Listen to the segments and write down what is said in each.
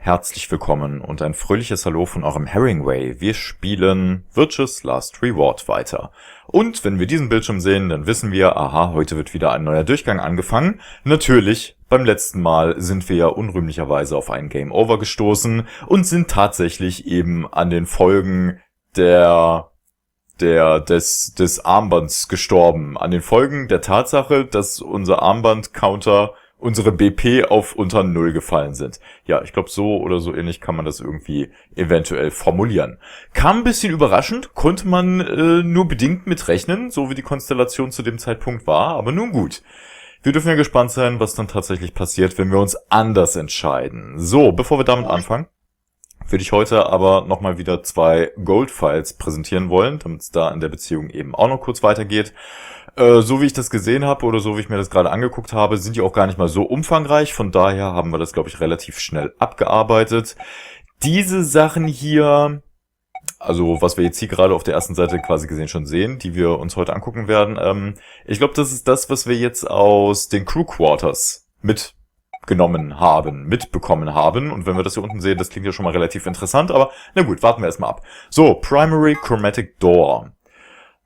Herzlich willkommen und ein fröhliches Hallo von eurem Heringway. Wir spielen Virtue's Last Reward weiter. Und wenn wir diesen Bildschirm sehen, dann wissen wir, aha, heute wird wieder ein neuer Durchgang angefangen. Natürlich, beim letzten Mal sind wir ja unrühmlicherweise auf ein Game Over gestoßen und sind tatsächlich eben an den Folgen des Armbands gestorben. An den Folgen der Tatsache, dass unser Armband-Counter unsere BP auf unter 0 gefallen sind. Ja, ich glaube, so oder so ähnlich kann man das irgendwie eventuell formulieren. Kam ein bisschen überraschend, konnte man nur bedingt mit rechnen, so wie die Konstellation zu dem Zeitpunkt war, aber nun gut. Wir dürfen ja gespannt sein, was dann tatsächlich passiert, wenn wir uns anders entscheiden. So, bevor wir damit anfangen, würde ich heute aber nochmal wieder 2 Gold-Files präsentieren wollen, damit es da in der Beziehung eben auch noch kurz weitergeht. So wie ich das gesehen habe oder so wie ich mir das gerade angeguckt habe, sind die auch gar nicht mal so umfangreich. Von daher haben wir das, glaube ich, relativ schnell abgearbeitet. Diese Sachen hier, also was wir jetzt hier gerade auf der ersten Seite quasi gesehen schon sehen, die wir uns heute angucken werden, ich glaube, das ist das, was wir jetzt aus den Crew Quarters mitbekommen haben. Und wenn wir das hier unten sehen, das klingt ja schon mal relativ interessant, aber na gut, warten wir erstmal ab. So, Primary Chromatic Door.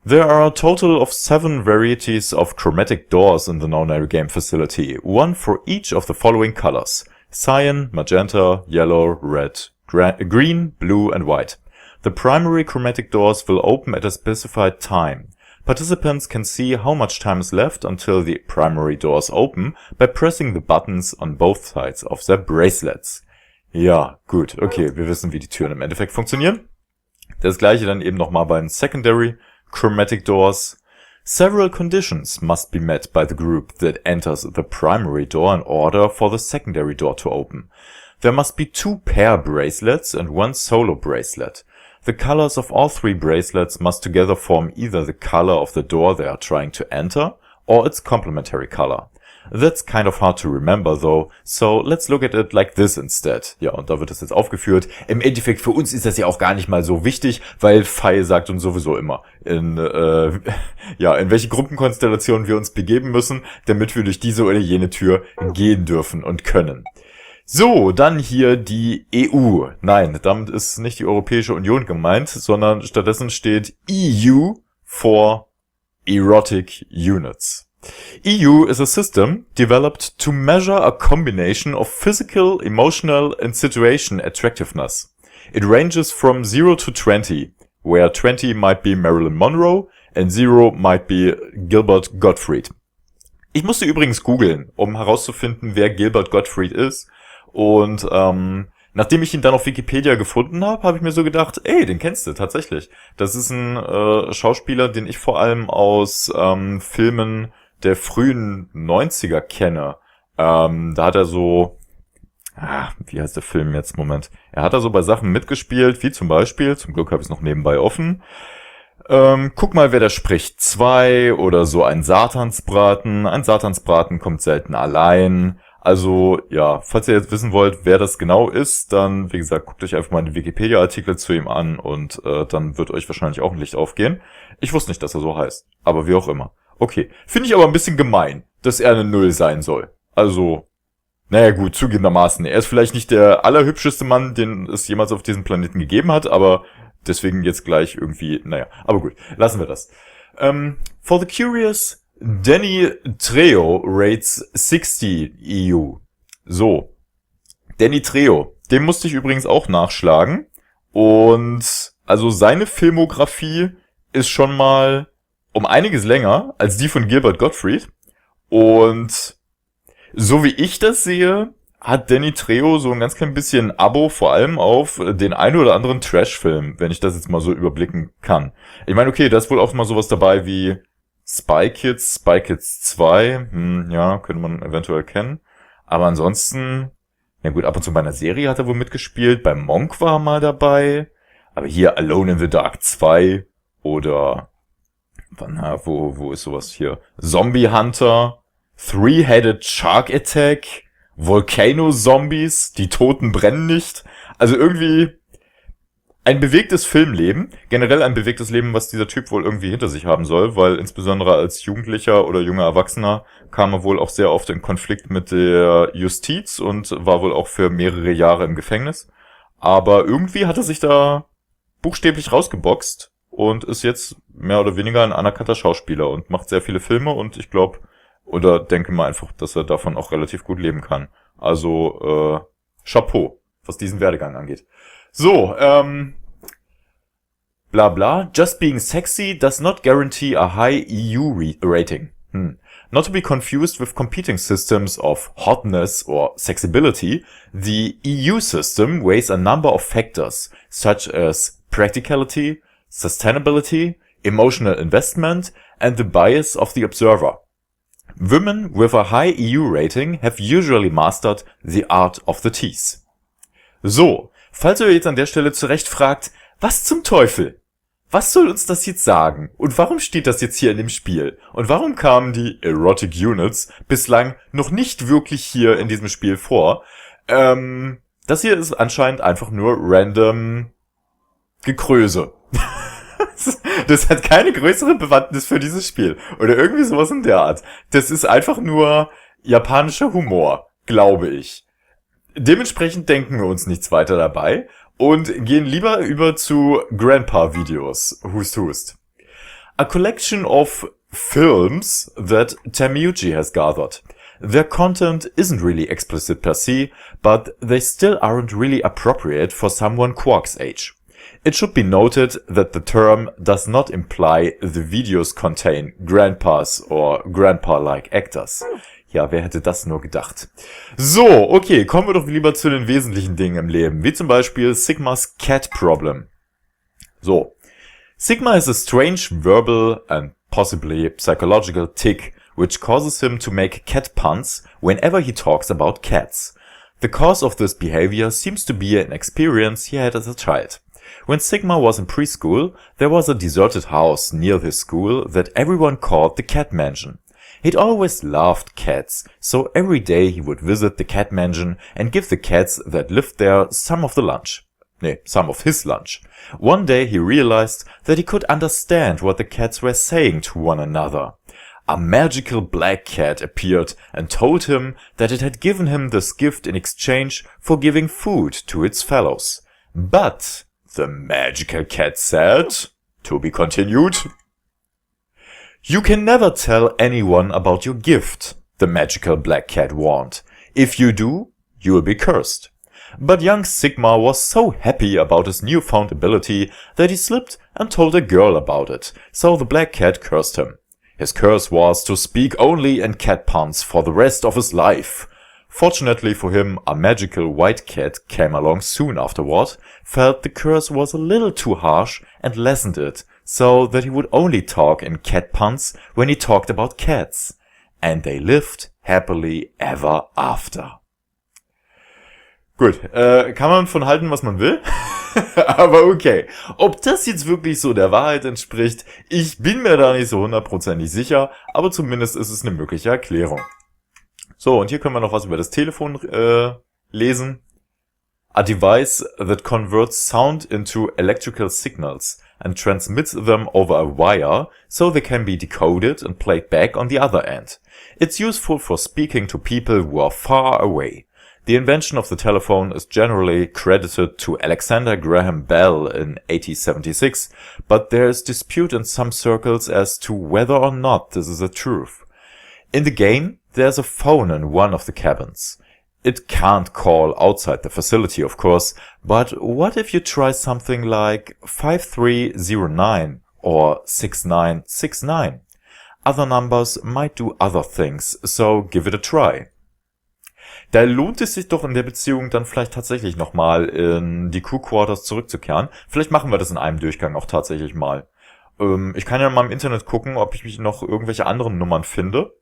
There are a total of 7 varieties of chromatic doors in the Nounary game facility, one for each of the following colors: cyan, magenta, yellow, red, green, blue and white. The primary chromatic doors will open at a specified time. Participants can see how much time is left until the primary doors open by pressing the buttons on both sides of their bracelets. Ja, gut, okay, wir wissen, wie die Türen im Endeffekt funktionieren. Das gleiche dann eben nochmal bei den Secondary Chromatic doors. Several conditions must be met by the group that enters the primary door in order for the secondary door to open. There must be 2 pair bracelets and 1 solo bracelet. The colors of all 3 bracelets must together form either the color of the door they are trying to enter or its complementary color. That's kind of hard to remember though, so let's look at it like this instead. Ja, und da wird das jetzt aufgeführt. Im Endeffekt für uns ist das ja auch gar nicht mal so wichtig, weil Pfeil sagt uns sowieso immer, in welche Gruppenkonstellation wir uns begeben müssen, damit wir durch diese oder jene Tür gehen dürfen und können. So, dann hier die EU. Nein, damit ist nicht die Europäische Union gemeint, sondern stattdessen steht EU for Erotic Units. EU is a system developed to measure a combination of physical, emotional and situation attractiveness. It ranges from 0 to 20, where 20 might be Marilyn Monroe and 0 might be Gilbert Gottfried. Ich musste übrigens googeln, um herauszufinden, wer Gilbert Gottfried ist. Und nachdem ich ihn dann auf Wikipedia gefunden habe, habe ich mir so gedacht, ey, den kennst du tatsächlich. Das ist ein Schauspieler, den ich vor allem aus Filmen der frühen 90er kenne. Da hat er so, wie heißt der Film jetzt? Moment. Er hat da so bei Sachen mitgespielt, wie zum Beispiel, zum Glück habe ich es noch nebenbei offen, guck mal, wer da spricht. 2 oder so ein Satansbraten. Ein Satansbraten kommt selten allein. Also, ja, falls ihr jetzt wissen wollt, wer das genau ist, dann, wie gesagt, guckt euch einfach mal den Wikipedia-Artikel zu ihm an und dann wird euch wahrscheinlich auch ein Licht aufgehen. Ich wusste nicht, dass er so heißt, aber wie auch immer. Okay, finde ich aber ein bisschen gemein, dass er eine 0 sein soll. Also, naja gut, zugegebenermaßen. Er ist vielleicht nicht der allerhübscheste Mann, den es jemals auf diesem Planeten gegeben hat, aber deswegen jetzt gleich irgendwie, naja. Aber gut, lassen wir das. For the curious, Danny Trejo rates 60 EU. So, Danny Trejo, den musste ich übrigens auch nachschlagen. Und also seine Filmografie ist schon mal um einiges länger als die von Gilbert Gottfried. Und so wie ich das sehe, hat Danny Trejo so ein ganz klein bisschen Abo, vor allem auf den einen oder anderen Trash-Film, wenn ich das jetzt mal so überblicken kann. Ich meine, okay, da ist wohl auch mal sowas dabei wie Spy Kids 2, ja, könnte man eventuell kennen. Aber ansonsten, na gut, ab und zu bei einer Serie hat er wohl mitgespielt, bei Monk war er mal dabei, aber hier Alone in the Dark 2 oder wo ist sowas hier? Zombie Hunter, Three-Headed Shark Attack, Volcano Zombies, die Toten brennen nicht. Also irgendwie Ein bewegtes Filmleben, generell ein bewegtes Leben, was dieser Typ wohl irgendwie hinter sich haben soll, weil insbesondere als Jugendlicher oder junger Erwachsener kam er wohl auch sehr oft in Konflikt mit der Justiz und war wohl auch für mehrere Jahre im Gefängnis. Aber irgendwie hat er sich da buchstäblich rausgeboxt und ist jetzt mehr oder weniger ein anerkannter Schauspieler und macht sehr viele Filme und ich glaube, oder denke mal einfach, dass er davon auch relativ gut leben kann. Also, Chapeau, was diesen Werdegang angeht. So, bla bla. Just being sexy does not guarantee a high EU rating. Not to be confused with competing systems of hotness or sexability, the EU system weighs a number of factors, such as practicality, sustainability, emotional investment, and the bias of the observer. Women with a high EU rating have usually mastered the art of the tease. So, falls ihr jetzt an der Stelle zurecht fragt, was zum Teufel? Was soll uns das jetzt sagen? Und warum steht das jetzt hier in dem Spiel? Und warum kamen die Erotic Units bislang noch nicht wirklich hier in diesem Spiel vor? Das hier ist anscheinend einfach nur random Gekröse. Das hat keine größere Bewandtnis für dieses Spiel. Oder irgendwie sowas in der Art. Das ist einfach nur japanischer Humor, glaube ich. Dementsprechend denken wir uns nichts weiter dabei und gehen lieber über zu Grandpa-Videos. Hust. A collection of films that Tamuchi has gathered. Their content isn't really explicit per se, but they still aren't really appropriate for someone Quark's age. It should be noted that the term does not imply the videos contain grandpas or grandpa-like actors. Ja, wer hätte das nur gedacht? So, okay, kommen wir doch lieber zu den wesentlichen Dingen im Leben, wie zum Beispiel Sigmas Cat Problem. So, Sigma is a strange verbal and possibly psychological tic which causes him to make cat puns whenever he talks about cats. The cause of this behavior seems to be an experience he had as a child. When Sigma was in preschool, there was a deserted house near his school that everyone called the Cat Mansion. He'd always loved cats, so every day he would visit the cat mansion and give the cats that lived there some of his lunch. One day he realized that he could understand what the cats were saying to one another. A magical black cat appeared and told him that it had given him this gift in exchange for giving food to its fellows. But the magical cat said, to be continued, "You can never tell anyone about your gift," the magical black cat warned. "If you do, you will be cursed." But young Sigma was so happy about his newfound ability that he slipped and told a girl about it, so the black cat cursed him. His curse was to speak only in cat puns for the rest of his life. Fortunately for him, a magical white cat came along soon afterward, felt the curse was a little too harsh and lessened it, so that he would only talk in cat puns when he talked about cats. And they lived happily ever after. Gut, kann man von halten, was man will, aber okay. Ob das jetzt wirklich so der Wahrheit entspricht, ich bin mir da nicht so hundertprozentig sicher, aber zumindest ist es eine mögliche Erklärung. So, und hier können wir noch was über das Telefon lesen. A device that converts sound into electrical signals and transmits them over a wire so they can be decoded and played back on the other end. It's useful for speaking to people who are far away. The invention of the telephone is generally credited to Alexander Graham Bell in 1876, but there is dispute in some circles as to whether or not this is the truth. In the game, there's a phone in one of the cabins. It can't call outside the facility, of course, but what if you try something like 5309 or 6969? Other numbers might do other things, so give it a try. Da lohnt es sich doch in der Beziehung dann vielleicht tatsächlich nochmal in die Crew Quarters zurückzukehren. Vielleicht machen wir das in einem Durchgang auch tatsächlich mal. Ich kann ja mal im Internet gucken, ob ich noch irgendwelche anderen Nummern finde,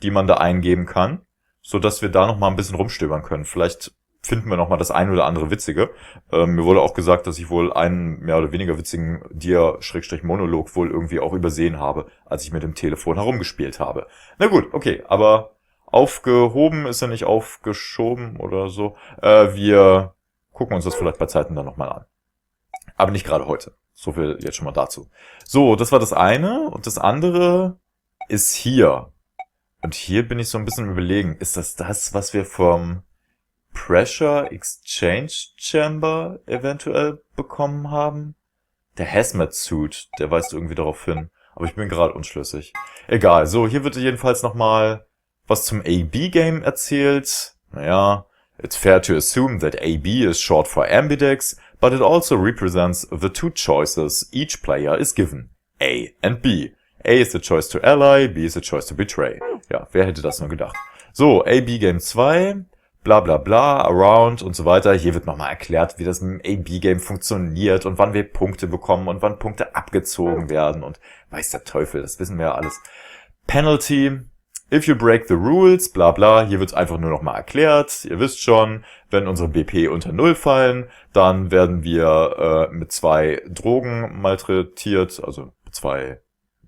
die man da eingeben kann, so dass wir da nochmal ein bisschen rumstöbern können. Vielleicht finden wir nochmal das ein oder andere Witzige. Mir wurde auch gesagt, dass ich wohl einen mehr oder weniger witzigen Dia-Monolog wohl irgendwie auch übersehen habe, als ich mit dem Telefon herumgespielt habe. Na gut, okay, aber aufgehoben ist ja nicht aufgeschoben oder so. Wir gucken uns das vielleicht bei Zeiten dann nochmal an. Aber nicht gerade heute. So viel jetzt schon mal dazu. So, das war das eine. Und das andere ist hier. Und hier bin ich so ein bisschen überlegen. Ist das, was wir vom Pressure Exchange Chamber eventuell bekommen haben? Der Hazmat Suit, der weist irgendwie darauf hin. Aber ich bin gerade unschlüssig. Egal. So, hier wird jedenfalls nochmal was zum AB-Game erzählt. Naja, it's fair to assume that AB is short for ambidex, but it also represents the two choices each player is given. A and B. A is the choice to ally, B is the choice to betray. Ja, wer hätte das nur gedacht? So, AB-Game 2, bla bla bla, around und so weiter. Hier wird nochmal erklärt, wie das im AB-Game funktioniert und wann wir Punkte bekommen und wann Punkte abgezogen werden und weiß der Teufel, das wissen wir ja alles. Penalty, if you break the rules, bla bla. Hier wird es einfach nur nochmal erklärt. Ihr wisst schon, wenn unsere BP unter 0 fallen, dann werden wir mit 2 Drogen malträtiert, also mit 2,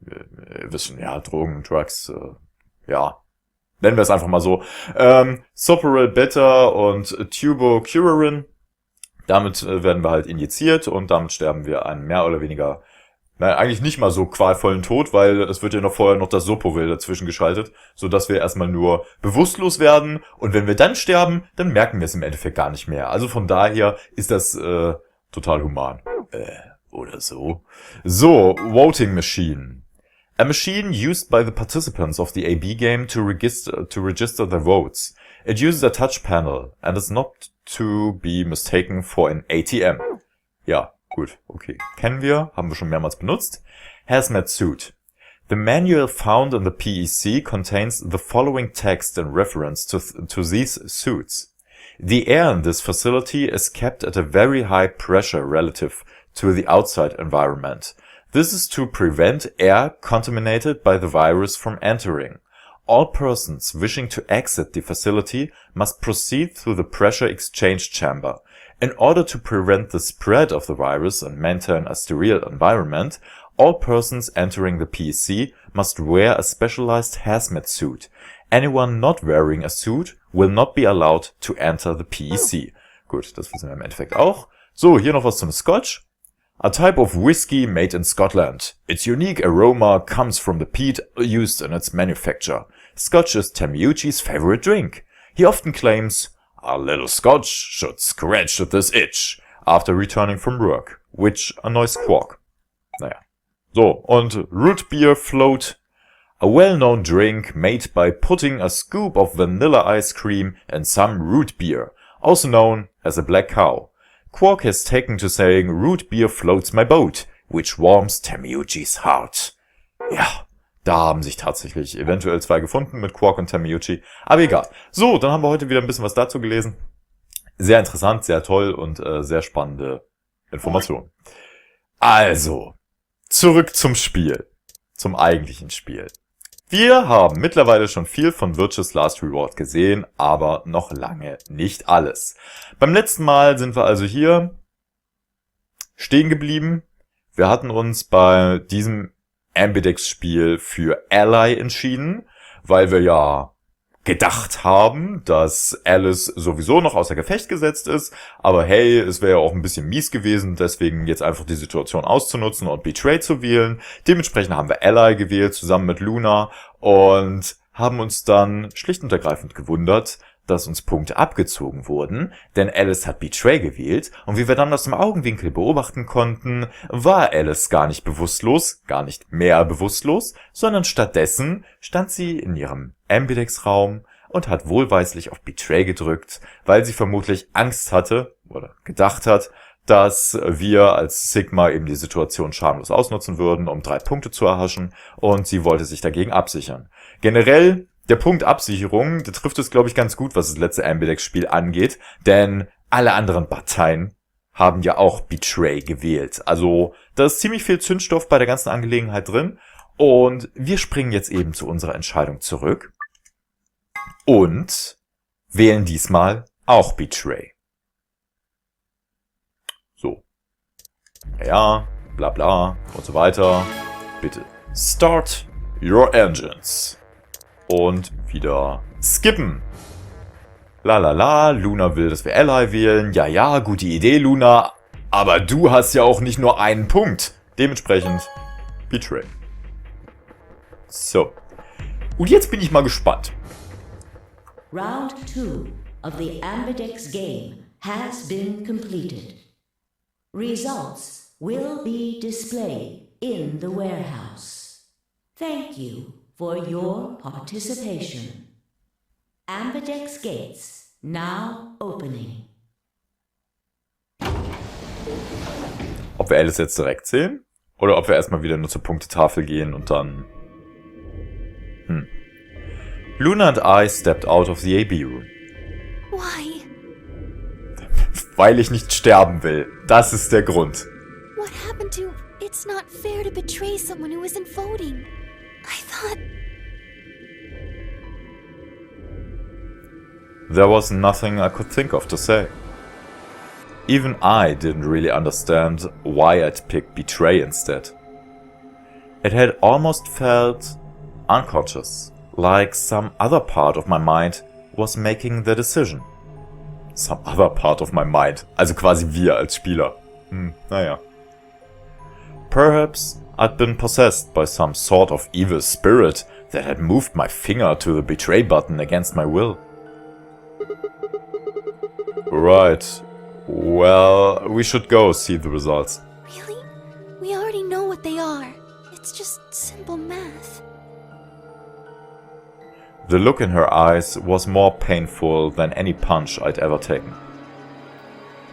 ihr wisst schon, ja, Drogen, Drugs, ja, nennen wir es einfach mal so. Soporal Beta und Tubocurin. Damit werden wir halt injiziert und damit sterben wir einen mehr oder weniger, naja, eigentlich nicht mal so qualvollen Tod, weil es wird ja noch vorher noch das Soporil dazwischen geschaltet, sodass wir erstmal nur bewusstlos werden und wenn wir dann sterben, dann merken wir es im Endeffekt gar nicht mehr. Also von daher ist das total human. Oder so. So, Voting Machine. A machine used by the participants of the AB game to register their votes. It uses a touch panel and is not to be mistaken for an ATM. Ja, gut, okay. Kennen wir, haben wir schon mehrmals benutzt. Hazmat Suit. The manual found in the PEC contains the following text in reference to these suits. The air in this facility is kept at a very high pressure relative to the outside environment. This is to prevent air contaminated by the virus from entering. All persons wishing to exit the facility must proceed through the pressure exchange chamber. In order to prevent the spread of the virus and maintain a sterile environment, all persons entering the PEC must wear a specialized hazmat suit. Anyone not wearing a suit will not be allowed to enter the PEC. Gut, das wissen wir im Endeffekt auch. So, hier noch was zum Scotch. A type of whiskey made in Scotland. Its unique aroma comes from the peat used in its manufacture. Scotch is Tamiuchi's favorite drink. He often claims, "A little Scotch should scratch this itch," after returning from work, which annoys Quark. Naja. So, und Root Beer Float. A well-known drink made by putting a scoop of vanilla ice cream in some root beer, also known as a black cow. Quark has taken to saying root beer floats my boat, which warms Tamiuchi's heart. Ja, da haben sich tatsächlich eventuell 2 gefunden mit Quark und Tamiuchi. Aber egal. So, dann haben wir heute wieder ein bisschen was dazu gelesen. Sehr interessant, sehr toll und sehr spannende Informationen. Also, zurück zum Spiel. Zum eigentlichen Spiel. Wir haben mittlerweile schon viel von Virtue's Last Reward gesehen, aber noch lange nicht alles. Beim letzten Mal sind wir also hier stehen geblieben. Wir hatten uns bei diesem Ambidex-Spiel für Ally entschieden, weil wir ja gedacht haben, dass Alice sowieso noch außer Gefecht gesetzt ist, aber hey, es wäre ja auch ein bisschen mies gewesen, deswegen jetzt einfach die Situation auszunutzen und Betray zu wählen. Dementsprechend haben wir Ally gewählt, zusammen mit Luna, und haben uns dann schlicht und ergreifend gewundert, dass uns Punkte abgezogen wurden, denn Alice hat Betray gewählt, und wie wir dann aus dem Augenwinkel beobachten konnten, war Alice gar nicht bewusstlos, gar nicht mehr bewusstlos, sondern stattdessen stand sie in ihrem Ambidex-Raum und hat wohlweislich auf Betray gedrückt, weil sie vermutlich Angst hatte oder gedacht hat, dass wir als Sigma eben die Situation schamlos ausnutzen würden, um 3 Punkte zu erhaschen, und sie wollte sich dagegen absichern. Generell, der Punkt Absicherung, der trifft es, glaube ich, ganz gut, was das letzte Ambidex-Spiel angeht, denn alle anderen Parteien haben ja auch Betray gewählt. Also da ist ziemlich viel Zündstoff bei der ganzen Angelegenheit drin, und wir springen jetzt eben zu unserer Entscheidung zurück und wählen diesmal auch Betray. So. Ja, bla bla und so weiter. Bitte start your engines. Und wieder skippen. La la la, Luna will, dass wir Ally wählen. Ja, ja, gute Idee, Luna. Aber du hast ja auch nicht nur einen Punkt. Dementsprechend Betray. So. Und jetzt bin ich mal gespannt. Round 2 of the Ambidex game has been completed. Results will be displayed in the warehouse. Thank you for your participation. Ambidex gates now opening. Ob wir Alice jetzt direkt sehen? Oder ob wir erstmal wieder nur zur Punktetafel gehen und dann... Luna and I stepped out of the AB room. Why? Weil ich nicht sterben will. Das ist der Grund. What happened to... It's not fair to betray someone who isn't voting. I thought... There was nothing I could think of to say. Even I didn't really understand why I'd picked betray instead. It had almost felt unconscious, like some other part of my mind was making the decision. Some other part of my mind, also quasi wir als Spieler. Naja. Perhaps I'd been possessed by some sort of evil spirit that had moved my finger to the betray button against my will. Right. Well, we should go see the results. Really? We already know what they are. It's just simple math. The look in her eyes was more painful than any punch I'd ever taken.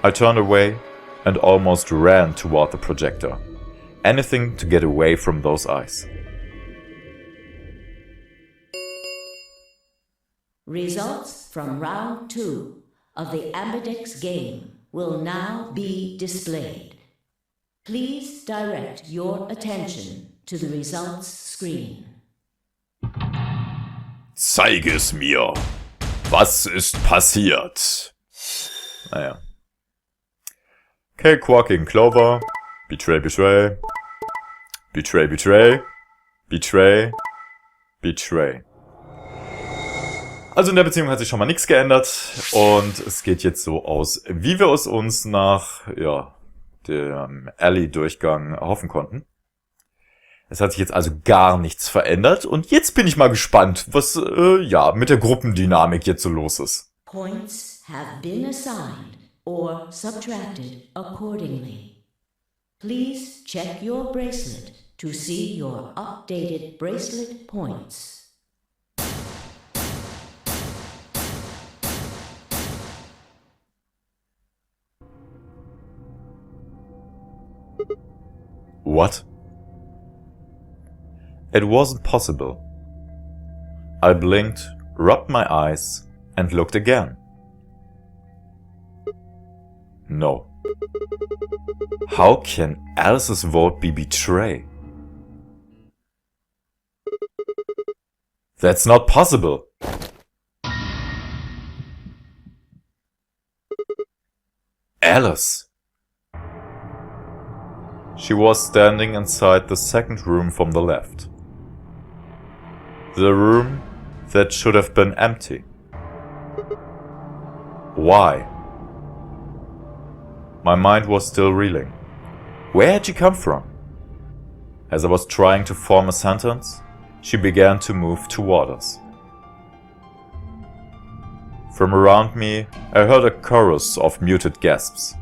I turned away and almost ran toward the projector. Anything to get away from those eyes. Results from round 2 of the Ambidex game will now be displayed. Please direct your attention to the results screen. Zeige es mir. Was ist passiert? Naja. Okay, Quark gegen Clover. Betray, betray. Betray, betray. Betray. Betray. Also in der Beziehung hat sich schon mal nichts geändert. Und es geht jetzt so aus, wie wir es uns nach, dem Alley-Durchgang erhoffen konnten. Es hat sich jetzt also gar nichts verändert. Und jetzt bin ich mal gespannt, was, mit der Gruppendynamik jetzt so los ist. Points have been assigned or subtracted accordingly. Please check your bracelet to see your updated bracelet points. What? It wasn't possible. I blinked, rubbed my eyes, and looked again. No. How can Alice's vote be betray? That's not possible. Alice. She was standing inside the second room from the left. The room that should have been empty. Why? My mind was still reeling. Where had she come from? As I was trying to form a sentence, she began to move toward us. From around me, I heard a chorus of muted gasps.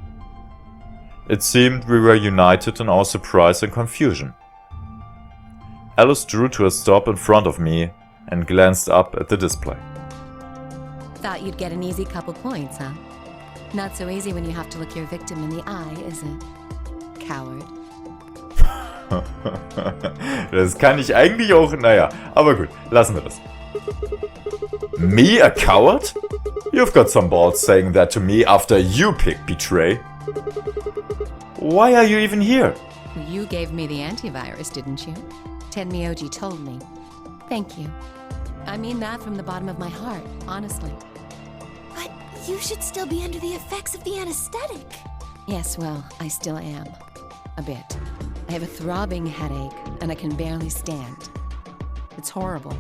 It seemed we were united in our surprise and confusion. Alice drew to a stop in front of me and glanced up at the display. Thought you'd get an easy couple points, huh? Not so easy when you have to look your victim in the eye, is it? Coward. Das kann ich eigentlich auch, aber gut, lassen wir das. Me, a coward? You've got some balls saying that to me after you picked betray. Why are you even here? You gave me the antivirus, didn't you? Tenmyoji told me. Thank you. I mean that from the bottom of my heart, honestly. But you should still be under the effects of the anesthetic. Yes, well, I still am. A bit. I have a throbbing headache, and I can barely stand. It's horrible.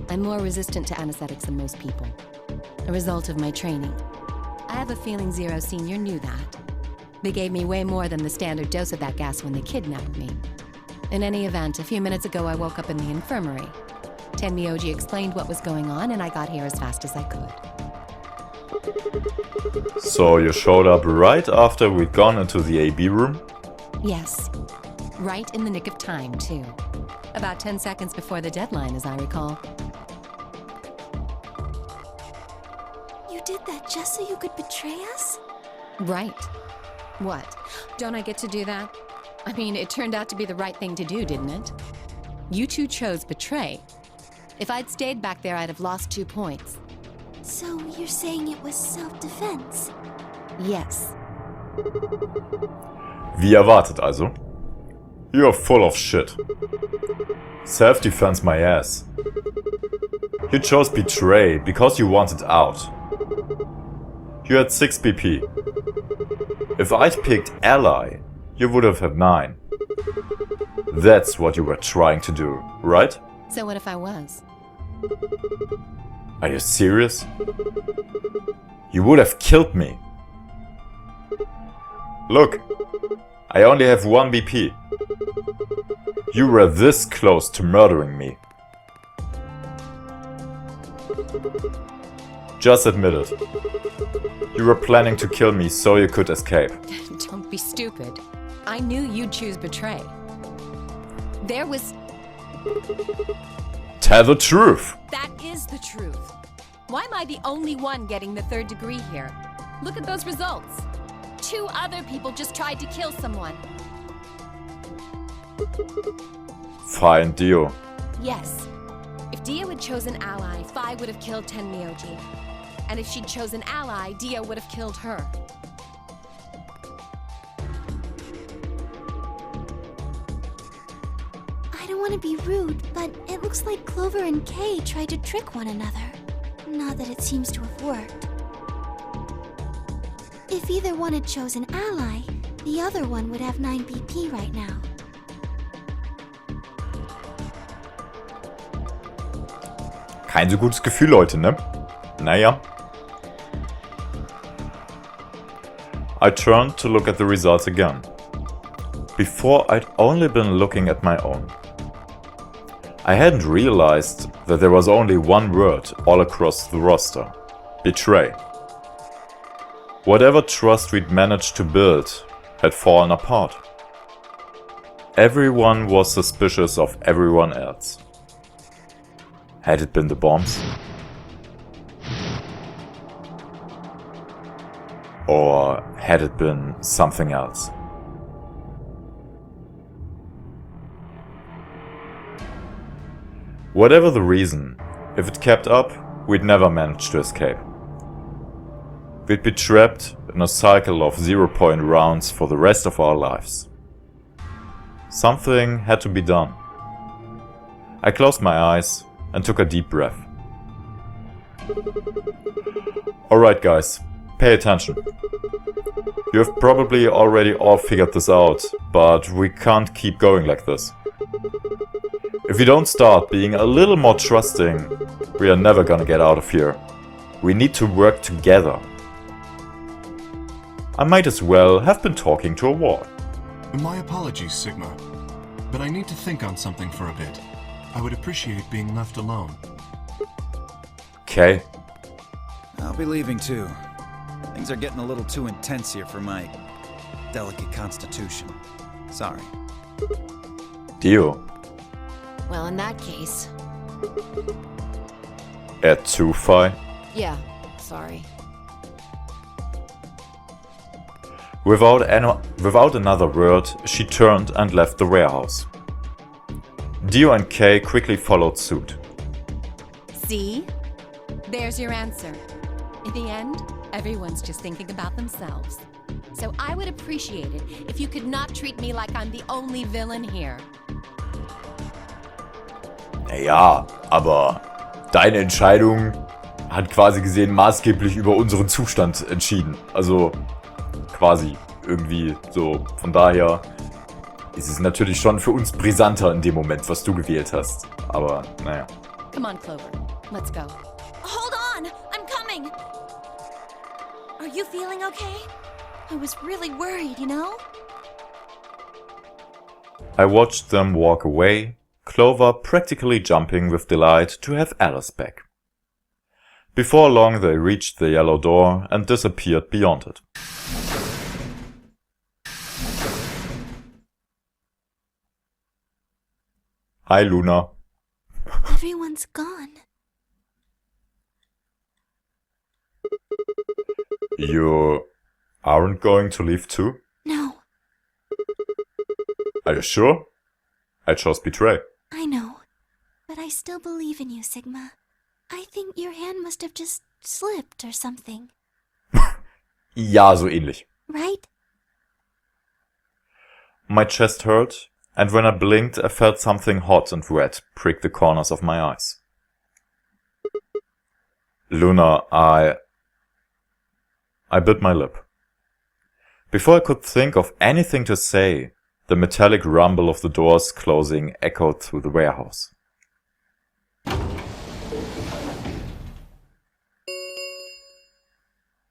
I'm more resistant to anesthetics than most people. A result of my training. I have a feeling Zero Senior knew that. They gave me way more than the standard dose of that gas when they kidnapped me. In any event, a few minutes ago I woke up in the infirmary. Tenmyoji explained what was going on and I got here as fast as I could. So you showed up right after we'd gone into the AB room? Yes. Right in the nick of time, too. About 10 seconds before the deadline, as I recall. You did that just so you could betray us? Right. What? Don't I get to do that? I mean, it turned out to be the right thing to do, didn't it? You two chose betray. If I'd stayed back there, I'd have lost 2 points. So you're saying it was self-defense? Yes. Wie erwartet also. You're full of shit. Self-defense my ass. You chose betray because you wanted out. You had 6 BP. If I'd picked ally, you would have had 9. That's what you were trying to do, right? So what if I was? Are you serious? You would have killed me. Look, I only have 1 BP. You were this close to murdering me. Just admit it. You were planning to kill me so you could escape. Don't be stupid. I knew you'd choose betray. There was... Tell the truth! That is the truth. Why am I the only one getting the 3rd degree here? Look at those results. 2 other people just tried to kill someone. Fine, Dio. Yes. If Dio had chosen ally, Phi would have killed Tenmyoji. And if she'd chosen ally, Dio would have killed her. I don't want to be rude, but it looks like Clover and Kay tried to trick one another. Not that it seems to have worked. If either one had chosen ally, the other one would have 9 BP right now. Kein so gutes Gefühl, Leute, ne? Naja. I turned to look at the results again. Before I'd only been looking at my own. I hadn't realized that there was only one word all across the roster. Betray. Whatever trust we'd managed to build had fallen apart. Everyone was suspicious of everyone else. Had it been the bombs? Or had it been something else? Whatever the reason, if it kept up, we'd never manage to escape. We'd be trapped in a cycle of 0-point rounds for the rest of our lives. Something had to be done. I closed my eyes and took a deep breath. Alright guys, pay attention. You have probably already all figured this out, but we can't keep going like this. If we don't start being a little more trusting, we are never gonna get out of here. We need to work together. I might as well have been talking to a wall. My apologies, Sigma, but I need to think on something for a bit. I would appreciate being left alone. Okay. I'll be leaving too. Things are getting a little too intense here for my delicate constitution. Sorry. Dio. Well, in that case... At 2 Phi. Yeah, sorry. Without another word, she turned and left the warehouse. Dio and Kay quickly followed suit. See? There's your answer. In the end, everyone's just thinking about themselves. So I would appreciate it if you could not treat me like I'm the only villain here. Naja, aber deine Entscheidung hat quasi gesehen maßgeblich über unseren Zustand entschieden. Also quasi irgendwie so. Von daher ist es natürlich schon für uns brisanter in dem Moment, was du gewählt hast. Aber naja. Come on, Clover. Let's go. Hold on! I'm coming! Are You feeling okay? I was really worried, you know? I watched them walk away, Clover practically jumping with delight to have Alice back. Before long they reached the yellow door and disappeared beyond it. Hi Luna. Everyone's gone. You aren't going to leave too? No, Are you sure? I chose betray. I know. But I still believe in you, Sigma. I think your hand must have just slipped or something. Ja, so ähnlich. Right? My chest hurt, and when I blinked I felt something hot and wet prick the corners of my eyes. Luna, I bit my lip. Before I could think of anything to say, the metallic rumble of the doors closing echoed through the warehouse.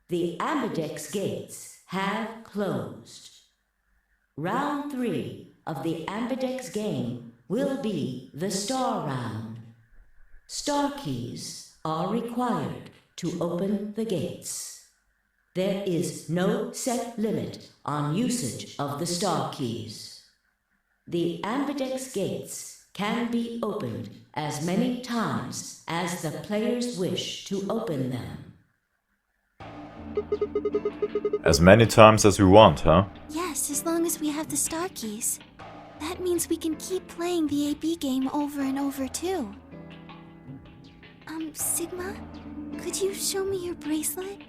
The Ambidex gates have closed. Round 3 of the Ambidex game will be the star round. Star keys are required to open the gates. There is no set limit on usage of the star keys. The Ambidex gates can be opened as many times as the players wish to open them. As many times as we want, huh? Yes, as long as we have the star keys. That means we can keep playing the AB game over and over, too. Sigma, could you show me your bracelet?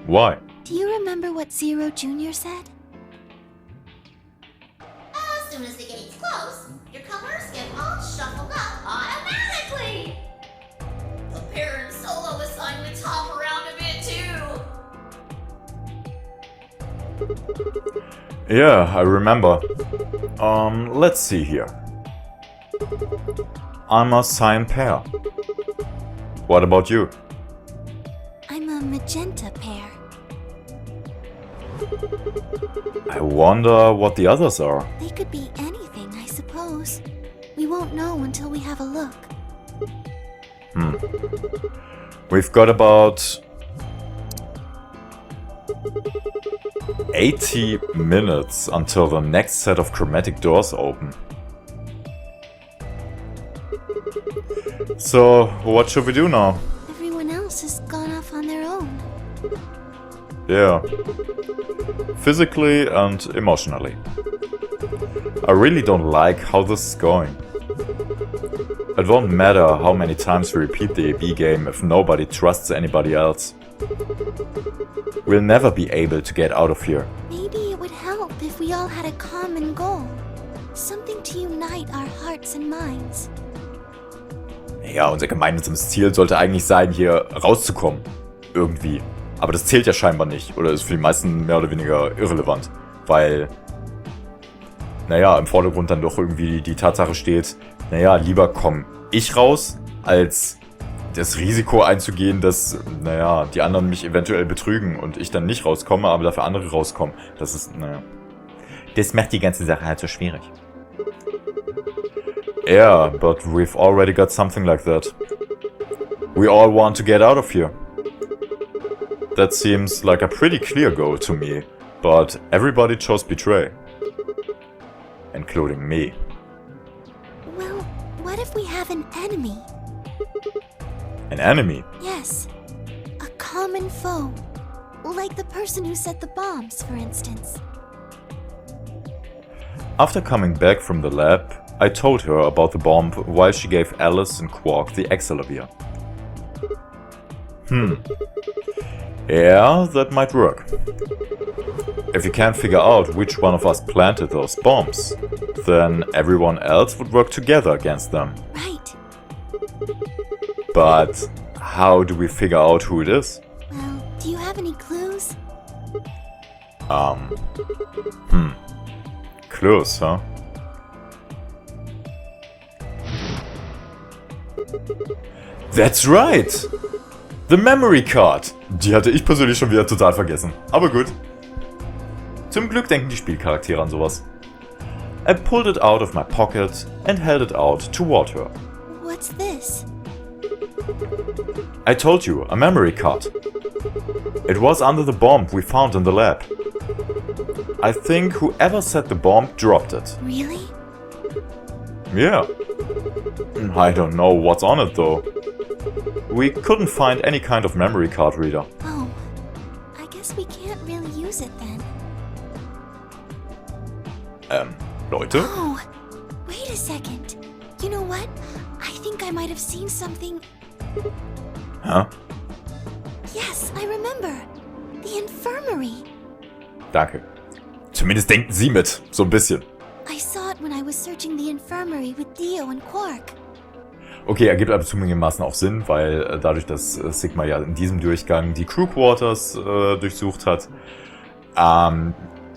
Why? Do you remember what Zero Jr. said? As soon as the gates close, your colors get all shuffled up automatically. The parent solo assignments hop around a bit too. Yeah, I remember. Let's see here. I'm a cyan pair. What about you? I'm a magenta pair. I wonder what the others are. They could be anything, I suppose. We won't know until we have a look. We've got about 80 minutes until the next set of chromatic doors open. So, what should we do now? Everyone else has gone off on their own. Yeah. Physically and emotionally. I really don't like how this is going. It won't matter how many times we repeat the AB game if nobody trusts anybody else. We'll never be able to get out of here. Maybe it would help if we all had a common goal. Something to unite our hearts and minds. Ja, unser gemeinsames Ziel sollte eigentlich sein, hier rauszukommen. Irgendwie. Aber das zählt ja scheinbar nicht. Oder ist für die meisten mehr oder weniger irrelevant. Weil, naja, im Vordergrund dann doch irgendwie die Tatsache steht, naja, lieber komm ich raus, als das Risiko einzugehen, dass, naja, die anderen mich eventuell betrügen und ich dann nicht rauskomme, aber dafür andere rauskommen. Das ist, naja. Das macht die ganze Sache halt so schwierig. Yeah, but we've already got something like that. We all want to get out of here. That seems like a pretty clear goal to me, but everybody chose betray. Including me. Well, what if we have an enemy? An enemy? Yes. A common foe. Like the person who set the bombs, for instance. After coming back from the lab, I told her about the bomb while she gave Alice and Quark the Excelavir. Yeah, that might work. If you can't figure out which one of us planted those bombs, then everyone else would work together against them. Right. But how do we figure out who it is? Well, do you have any clues? Clues, huh? That's right! The Memory Card. Die hatte ich persönlich schon wieder total vergessen. Aber gut. Zum Glück denken die Spielcharaktere an sowas. I pulled it out of my pocket and held it out toward her. What's this? I told you, a memory card. It was under the bomb we found in the lab. I think whoever set the bomb dropped it. Really? Yeah. I don't know what's on it though. We couldn't find any kind of memory card reader. Oh, I guess we can't really use it then. Leute? Oh, wait a second. You know what? I think I might have seen something. Huh? Yes, I remember. The infirmary. Danke. Zumindest denken Sie mit. So ein bisschen. I saw it when I was searching the infirmary with Dio and Quark. Okay, ergibt aber zugegebenermaßen auch Sinn, weil dadurch, dass Sigma ja in diesem Durchgang die Crew Quarters durchsucht hat,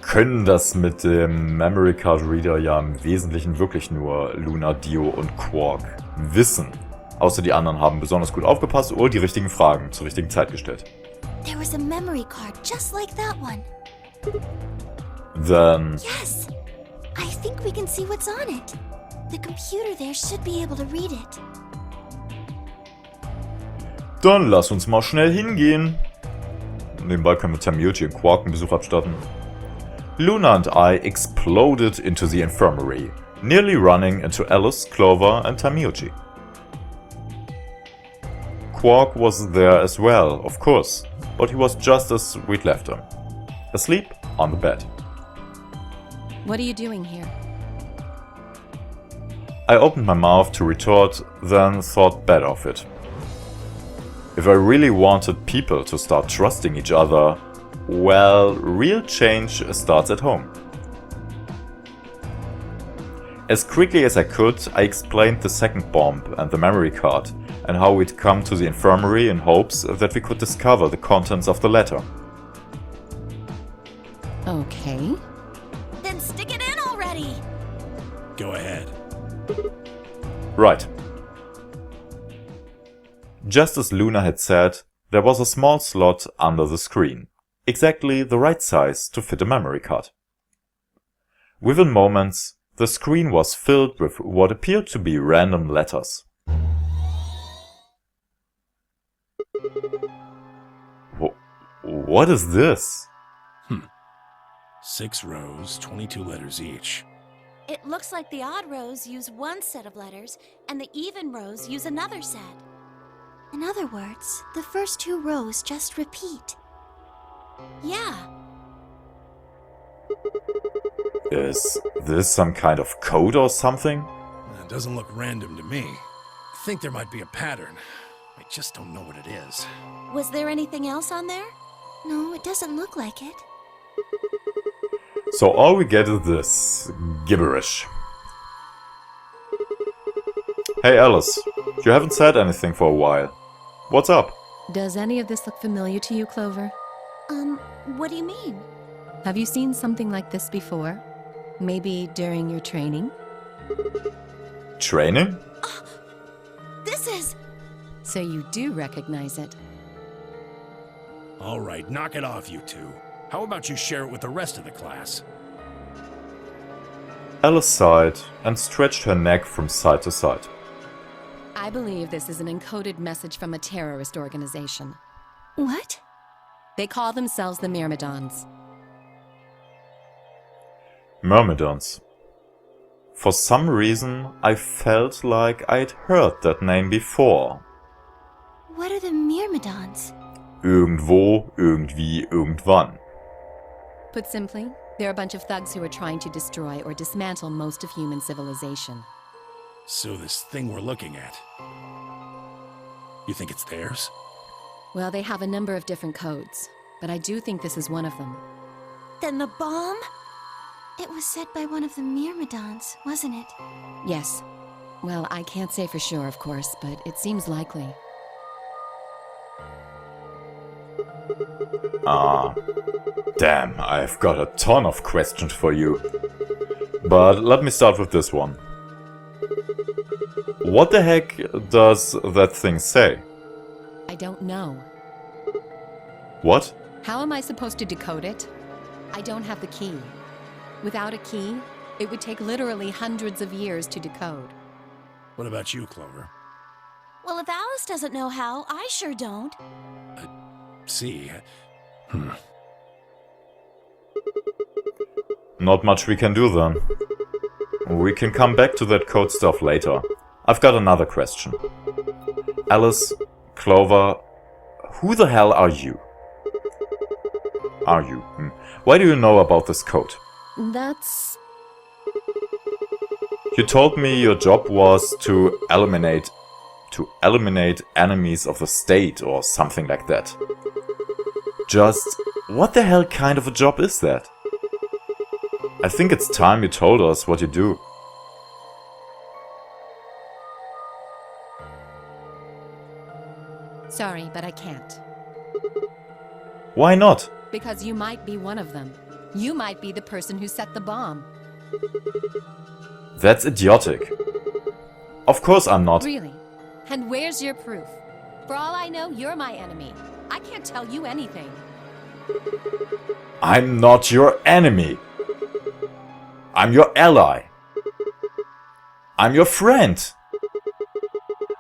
können das mit dem Memory Card Reader ja im Wesentlichen wirklich nur Luna, Dio und Quark wissen. Außer die anderen haben besonders gut aufgepasst oder die richtigen Fragen zur richtigen Zeit gestellt. There was a memory card just like that one. Then... Yes! I think we can see what's on it. The computer there should be able to read it. Dann lass uns mal schnell hingehen. Nebenbei können wir Tamiyuchi und Quark einen Besuch abstatten. Luna and I exploded into the infirmary, nearly running into Alice, Clover and Tamiyuchi. Quark was there as well, of course, but he was just as we'd left him. Asleep on the bed. What are you doing here? I opened my mouth to retort, then thought better of it. If I really wanted people to start trusting each other, well, real change starts at home. As quickly as I could, I explained the second bomb and the memory card, and how we'd come to the infirmary in hopes that we could discover the contents of the letter. Okay. Then stick it in already! Go ahead. Right. Just as Luna had said, there was a small slot under the screen, exactly the right size to fit a memory card. Within moments, the screen was filled with what appeared to be random letters. What is this? 6 rows, 22 letters each. It looks like the odd rows use one set of letters, and the even rows use another set. In other words, the first 2 rows just repeat. Yeah. Is this some kind of code or something? It doesn't look random to me. I think there might be a pattern. I just don't know what it is. Was there anything else on there? No, it doesn't look like it. So all we get is this gibberish. Hey Alice, you haven't said anything for a while. What's up? Does any of this look familiar to you, Clover? What do you mean? Have you seen something like this before? Maybe during your training? Training? This is... So you do recognize it. All right, knock it off, you two. How about you share it with the rest of the class? Alice sighed and stretched her neck from side to side. I believe this is an encoded message from a terrorist organization. What? They call themselves the Myrmidons. Myrmidons. For some reason, I felt like I'd heard that name before. What are the Myrmidons? Irgendwo, irgendwie, irgendwann. Put simply, they're a bunch of thugs who are trying to destroy or dismantle most of human civilization. So this thing we're looking at, you think it's theirs? Well, they have a number of different codes, but I do think this is one of them. Then the bomb? It was set by one of the Myrmidons, wasn't it? Yes. Well, I can't say for sure, of course, but it seems likely. Damn, I've got a ton of questions for you. But let me start with this one. What the heck does that thing say? I don't know. What? How am I supposed to decode it? I don't have the key. Without a key, it would take literally hundreds of years to decode. What about you, Clover? Well, if Alice doesn't know how, I sure don't. See. Not much we can do then. We can come back to that code stuff later. I've got another question. Alice, Clover, who the hell are you? Why do you know about this code? That's... You told me your job was to eliminate enemies of the state or something like that. Just what the hell kind of a job is that? I think it's time you told us what you do. Sorry, but I can't. Why not? Because you might be one of them. You might be the person who set the bomb. That's idiotic. Of course I'm not. Really? And where's your proof? For all I know, you're my enemy. I can't tell you anything. I'm not your enemy. I'm your ally. I'm your friend.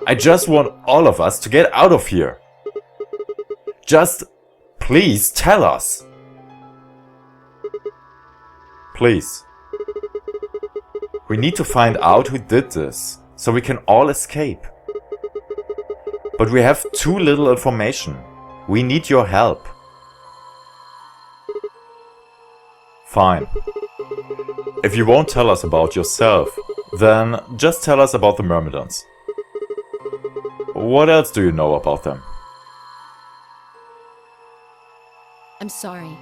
I just want all of us to get out of here. Just please tell us. Please. We need to find out who did this, so we can all escape. But we have too little information. We need your help. Fine. If you won't tell us about yourself, then just tell us about the Myrmidons. What else do you know about them? I'm sorry.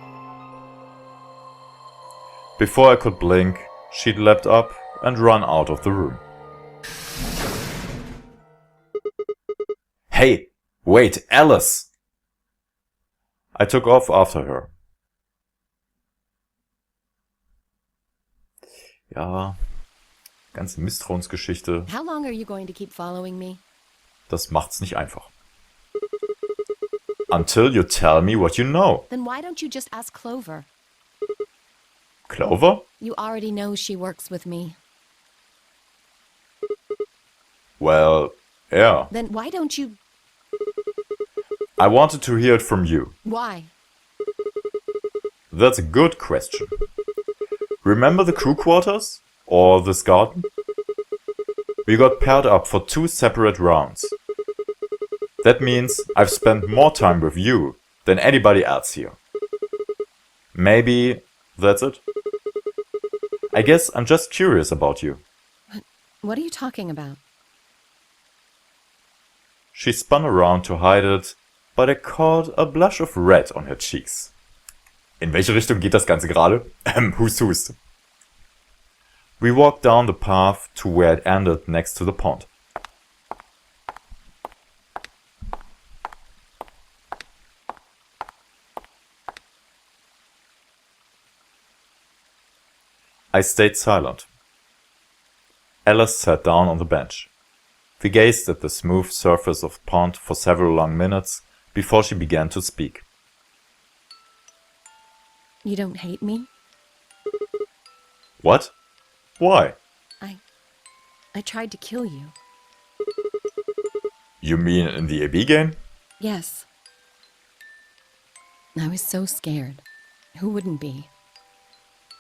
Before I could blink, she'd leapt up and run out of the room. Hey, wait, Alice! I took off after her. Ja, ganze Misstrauensgeschichte, How long are you going to keep following me? das macht's nicht einfach. Until you tell me what you know. Then why don't you just ask Clover? Clover? You already know she works with me. Well, yeah. Then why don't you... I wanted to hear it from you. Why? That's a good question. Remember the crew quarters? Or this garden? We got paired up for 2 separate rounds. That means I've spent more time with you than anybody else here. Maybe that's it? I guess I'm just curious about you. What are you talking about? She spun around to hide it, but I caught a blush of red on her cheeks. In welche Richtung geht das Ganze gerade? Hust. We walked down the path to where it ended next to the pond. I stayed silent. Alice sat down on the bench. We gazed at the smooth surface of the pond for several long minutes before she began to speak. You don't hate me? What? Why? I tried to kill you. You mean in the AB game? Yes. I was so scared. Who wouldn't be?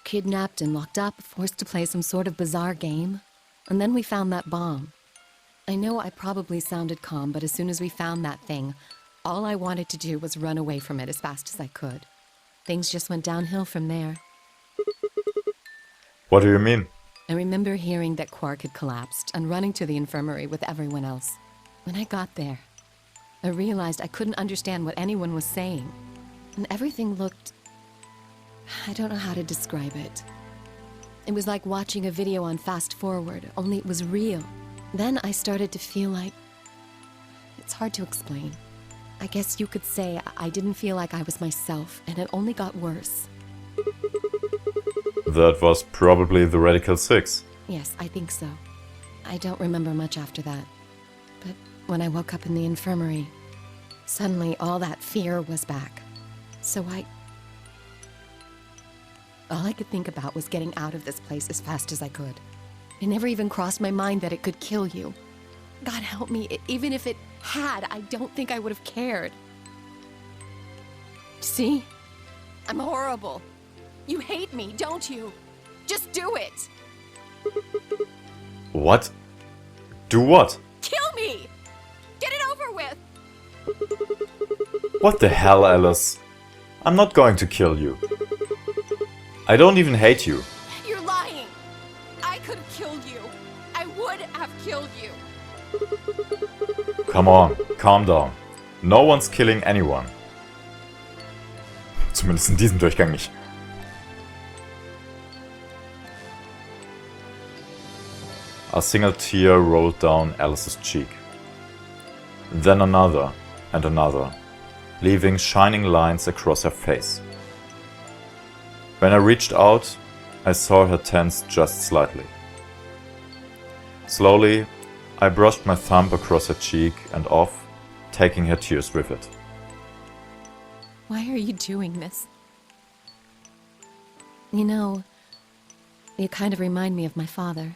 Kidnapped and locked up, forced to play some sort of bizarre game. And then we found that bomb. I know I probably sounded calm, but as soon as we found that thing, all I wanted to do was run away from it as fast as I could. Things just went downhill from there. What do you mean? I remember hearing that Quark had collapsed and running to the infirmary with everyone else. When I got there, I realized I couldn't understand what anyone was saying. And everything looked... I don't know how to describe it. It was like watching a video on fast forward, only it was real. Then I started to feel like... It's hard to explain. I guess you could say I didn't feel like I was myself, and it only got worse. That was probably the Radical 6. Yes, I think so. I don't remember much after that. But when I woke up in the infirmary, Suddenly, all that fear was back. So all I could think about was getting out of this place as fast as I could. It never even crossed my mind that it could kill you. God help me, even if it had, I don't think I would have cared. See? I'm horrible. You hate me, don't you? Just do it! What? Do what? Kill me! Get it over with! What the hell, Alice? I'm not going to kill you. I don't even hate you. You're lying! I could have killed you. I would have killed you. Come on, calm down. No one's killing anyone. Zumindest in diesem Durchgang nicht. A single tear rolled down Alice's cheek. Then another and another, leaving shining lines across her face. When I reached out, I saw her tense just slightly. Slowly, I brushed my thumb across her cheek and off, taking her tears with it. Why are you doing this? You know, you kind of remind me of my father.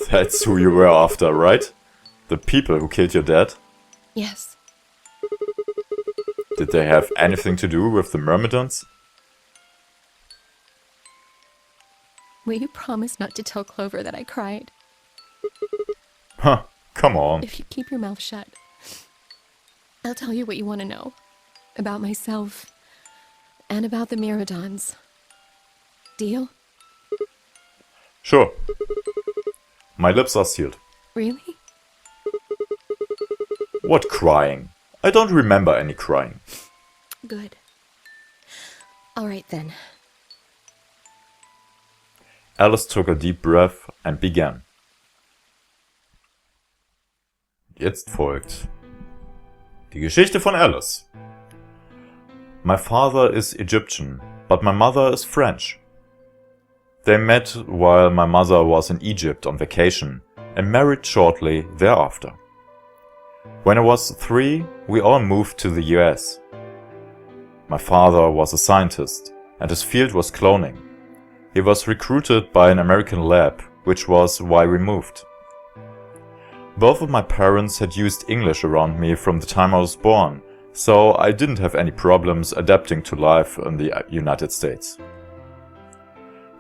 That's who you were after, right? The people who killed your dad? Yes. Did they have anything to do with the Myrmidons? Will you promise not to tell Clover that I cried? Huh, come on. If you keep your mouth shut, I'll tell you what you want to know. About myself, and about the Myrmidons. Deal? Sure. My lips are sealed. Really? What crying? I don't remember any crying. Good. All right then. Alice took a deep breath and began. Jetzt folgt die Geschichte von Alice. My father is Egyptian, but my mother is French. They met while my mother was in Egypt on vacation and married shortly thereafter. When I was 3, we all moved to the US. My father was a scientist, and his field was cloning. He was recruited by an American lab, which was why we moved. Both of my parents had used English around me from the time I was born, so I didn't have any problems adapting to life in the United States.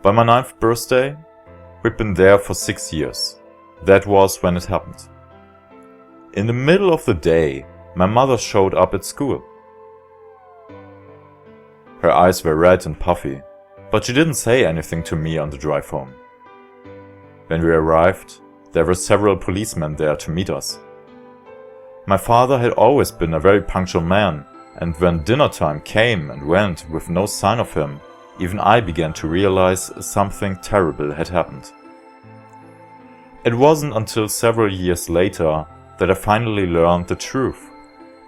By my 9th birthday, we'd been there for 6 years. That was when it happened. In the middle of the day, my mother showed up at school. Her eyes were red and puffy, but she didn't say anything to me on the drive home. When we arrived, there were several policemen there to meet us. My father had always been a very punctual man, and when dinner time came and went with no sign of him, even I began to realize something terrible had happened. It wasn't until several years later that I finally learned the truth.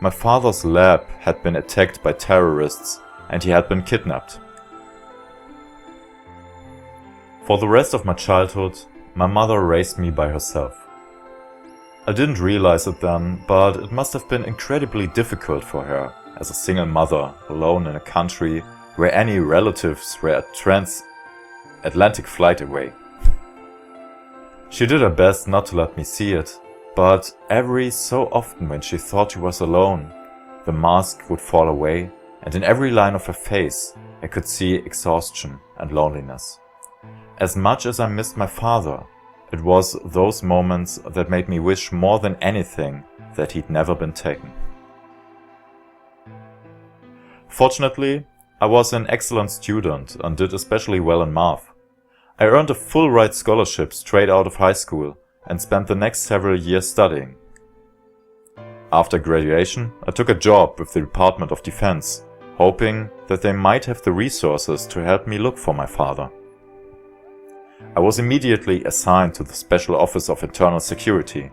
My father's lab had been attacked by terrorists and he had been kidnapped. For the rest of my childhood, my mother raised me by herself. I didn't realize it then, but it must have been incredibly difficult for her as a single mother alone in a country where any relatives were a transatlantic flight away. She did her best not to let me see it, but every so often when she thought she was alone, the mask would fall away, and in every line of her face I could see exhaustion and loneliness. As much as I missed my father, it was those moments that made me wish more than anything that he'd never been taken. Fortunately, I was an excellent student and did especially well in math. I earned a full ride scholarship straight out of high school and spent the next several years studying. After graduation, I took a job with the Department of Defense, hoping that they might have the resources to help me look for my father. I was immediately assigned to the Special Office of Internal Security.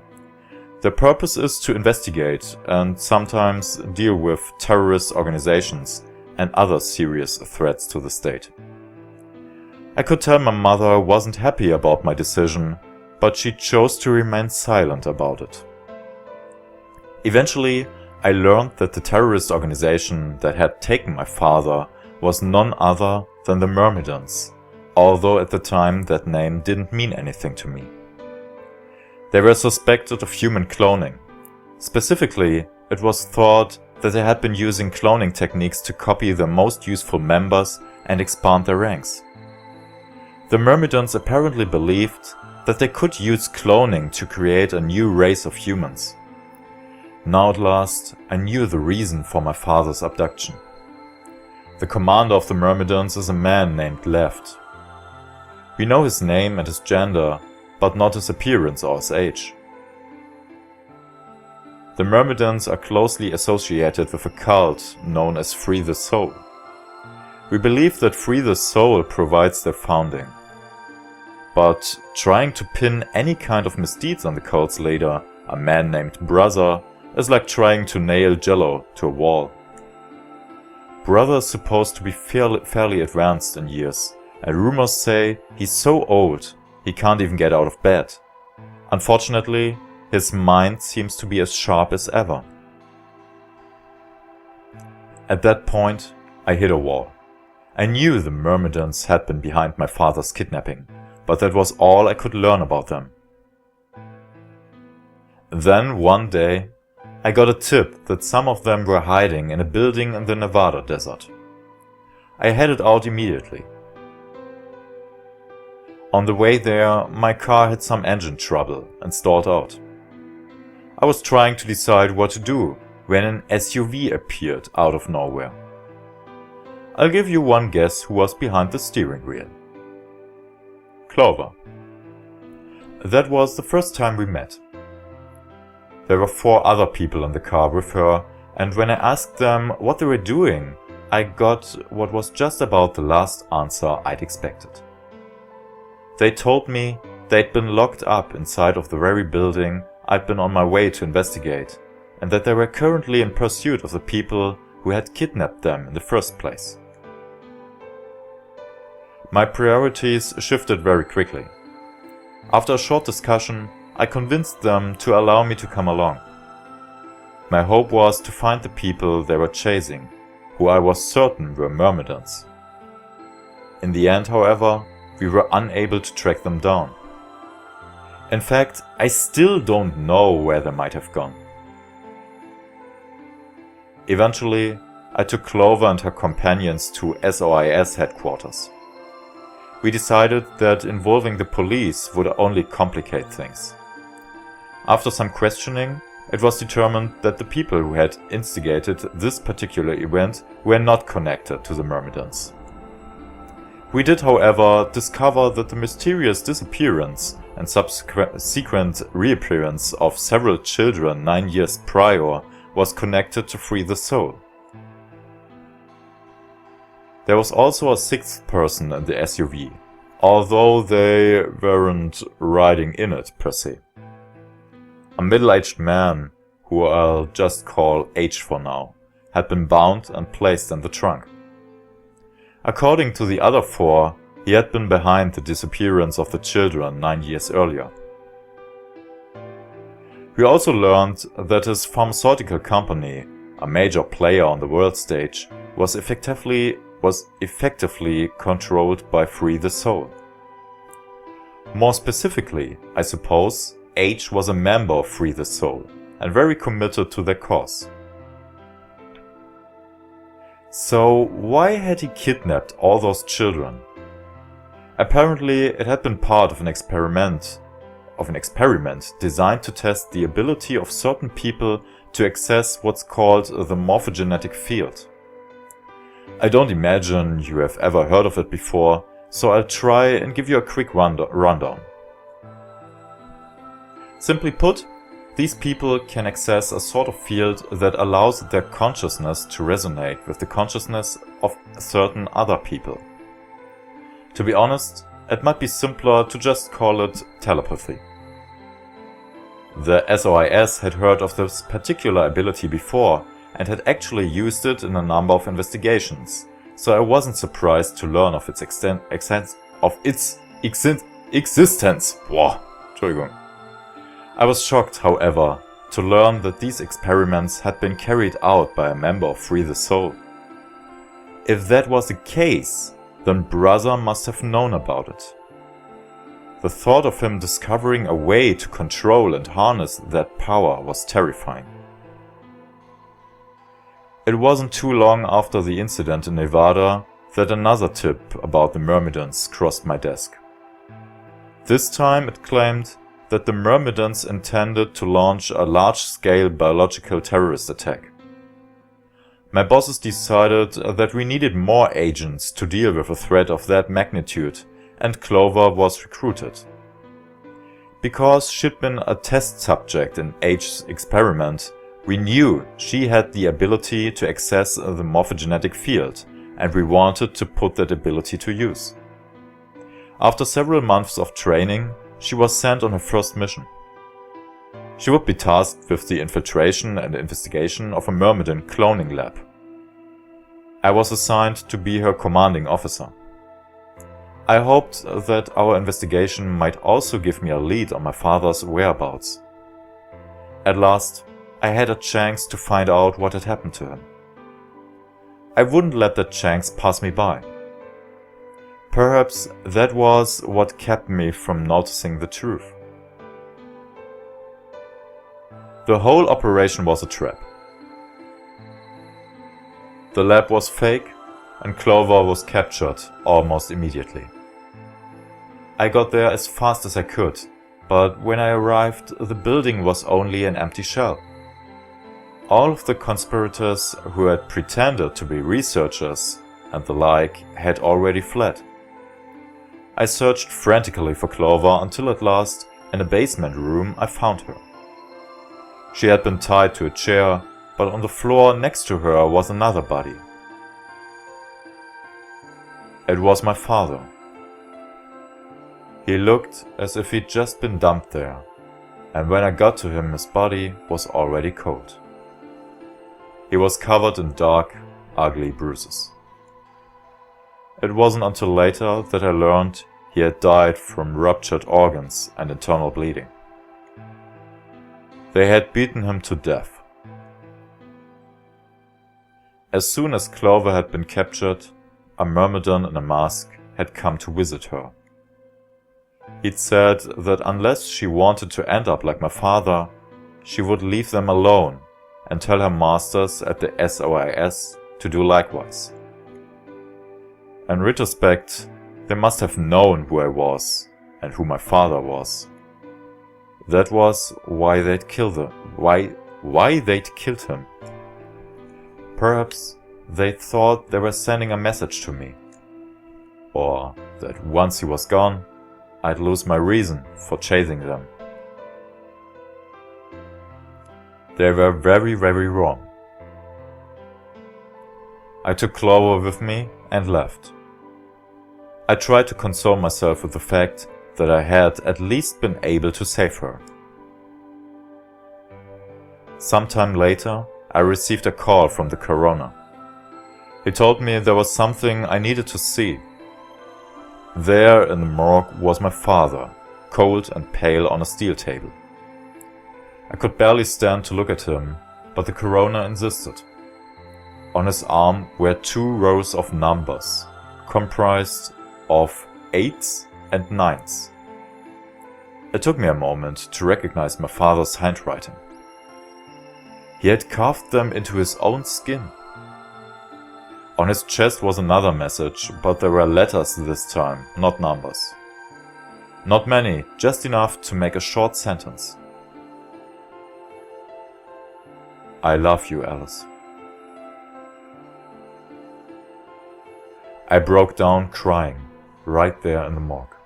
Their purpose is to investigate and sometimes deal with terrorist organizations and other serious threats to the state. I could tell my mother wasn't happy about my decision, but she chose to remain silent about it. Eventually, I learned that the terrorist organization that had taken my father was none other than the Myrmidons, although at the time that name didn't mean anything to me. They were suspected of human cloning. Specifically, it was thought that they had been using cloning techniques to copy the most useful members and expand their ranks. The Myrmidons apparently believed that they could use cloning to create a new race of humans. Now at last, I knew the reason for my father's abduction. The commander of the Myrmidons is a man named Left. We know his name and his gender, but not his appearance or his age. The Myrmidons are closely associated with a cult known as Free the Soul. We believe that Free the Soul provides their founding. But trying to pin any kind of misdeeds on the cult's leader, a man named Brother, is like trying to nail Jello to a wall. Brother is supposed to be fairly advanced in years, and rumors say he's so old he can't even get out of bed. Unfortunately, his mind seems to be as sharp as ever. At that point, I hit a wall. I knew the Myrmidons had been behind my father's kidnapping, but that was all I could learn about them. Then one day, I got a tip that some of them were hiding in a building in the Nevada desert. I headed out immediately. On the way there, my car had some engine trouble and stalled out. I was trying to decide what to do when an SUV appeared out of nowhere. I'll give you one guess who was behind the steering wheel. Clover. That was the first time we met. There were 4 other people in the car with her, and when I asked them what they were doing, I got what was just about the last answer I'd expected. They told me they'd been locked up inside of the very building I'd been on my way to investigate, and that they were currently in pursuit of the people who had kidnapped them in the first place. My priorities shifted very quickly. After a short discussion, I convinced them to allow me to come along. My hope was to find the people they were chasing, who I was certain were Myrmidons. In the end, however, we were unable to track them down. In fact, I still don't know where they might have gone. Eventually, I took Clover and her companions to SOIS headquarters. We decided that involving the police would only complicate things. After some questioning, it was determined that the people who had instigated this particular event were not connected to the Myrmidons. We did, however, discover that the mysterious disappearance and subsequent reappearance of several children 9 years prior was connected to Free the Soul. There was also a 6th person in the SUV, although they weren't riding in it per se. A middle-aged man, who I'll just call H for now, had been bound and placed in the trunk. According to the other 4, he had been behind the disappearance of the children 9 years earlier. We also learned that his pharmaceutical company, a major player on the world stage, was effectively controlled by Free the Soul. More specifically, I suppose, H was a member of Free the Soul and very committed to their cause. So why had he kidnapped all those children? Apparently, it had been part of an experiment designed to test the ability of certain people to access what's called the morphogenetic field. I don't imagine you have ever heard of it before, so I'll try and give you a quick rundown. Simply put, these people can access a sort of field that allows their consciousness to resonate with the consciousness of certain other people. To be honest, it might be simpler to just call it telepathy. The SOIS had heard of this particular ability before and had actually used it in a number of investigations, so I wasn't surprised to learn of its existence. I was shocked, however, to learn that these experiments had been carried out by a member of Free the Soul. If that was the case, then Brother must have known about it. The thought of him discovering a way to control and harness that power was terrifying. It wasn't too long after the incident in Nevada that another tip about the Myrmidons crossed my desk. This time it claimed that the Myrmidons intended to launch a large-scale biological terrorist attack. My bosses decided that we needed more agents to deal with a threat of that magnitude, and Clover was recruited. Because she'd been a test subject in H's experiment, we knew she had the ability to access the morphogenetic field, and we wanted to put that ability to use. After several months of training, she was sent on her first mission. She would be tasked with the infiltration and investigation of a Myrmidon cloning lab. I was assigned to be her commanding officer. I hoped that our investigation might also give me a lead on my father's whereabouts. At last, I had a chance to find out what had happened to him. I wouldn't let that chance pass me by. Perhaps that was what kept me from noticing the truth. The whole operation was a trap. The lab was fake, and Clover was captured almost immediately. I got there as fast as I could, but when I arrived, the building was only an empty shell. All of the conspirators who had pretended to be researchers and the like had already fled. I searched frantically for Clover until at last, in a basement room, I found her. She had been tied to a chair, but on the floor next to her was another body. It was my father. He looked as if he'd just been dumped there, and when I got to him, his body was already cold. He was covered in dark, ugly bruises. It wasn't until later that I learned he had died from ruptured organs and internal bleeding. They had beaten him to death. As soon as Clover had been captured, a Myrmidon in a mask had come to visit her. He'd said that unless she wanted to end up like my father, she would leave them alone and tell her masters at the SOIS to do likewise. In retrospect, they must have known who I was and who my father was. That was why they'd killed him. Why they'd killed him. Perhaps they thought they were sending a message to me, or that once he was gone, I'd lose my reason for chasing them. They were very, very wrong. I took Clover with me and left. I tried to console myself with the fact that I had at least been able to save her. Sometime later, I received a call from the coroner. He told me there was something I needed to see. There in the morgue was my father, cold and pale on a steel table. I could barely stand to look at him, but the coroner insisted. On his arm were 2 rows of numbers, comprised of 8s and 9s. It took me a moment to recognize my father's handwriting. He had carved them into his own skin. On his chest was another message, but there were letters this time, not numbers. Not many, just enough to make a short sentence. I love you, Alice. I broke down crying, right there in the morgue.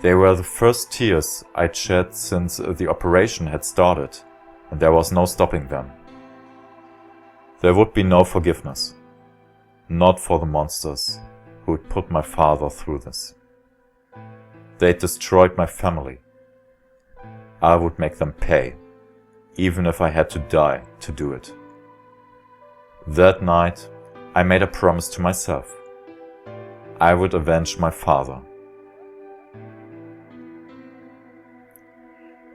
They were the first tears I'd shed since the operation had started, and there was no stopping them. There would be no forgiveness, not for the monsters who had put my father through this. They'd destroyed my family. I would make them pay, even if I had to die to do it. That night, I made a promise to myself. I would avenge my father.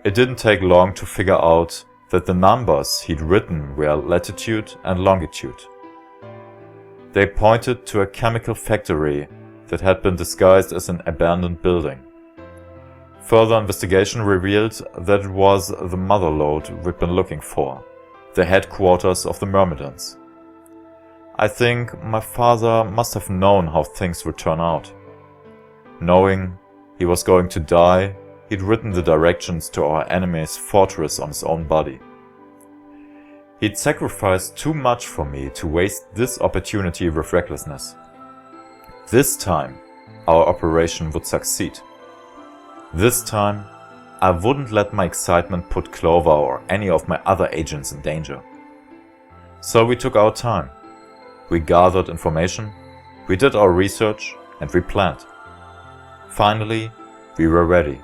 It didn't take long to figure out that the numbers he'd written were latitude and longitude. They pointed to a chemical factory that had been disguised as an abandoned building. Further investigation revealed that it was the mother lode we'd been looking for, the headquarters of the Myrmidons. I think my father must have known how things would turn out. Knowing he was going to die, he'd written the directions to our enemy's fortress on his own body. He'd sacrificed too much for me to waste this opportunity with recklessness. This time, our operation would succeed. This time, I wouldn't let my excitement put Clover or any of my other agents in danger. So we took our time. We gathered information, we did our research, and we planned. Finally, we were ready.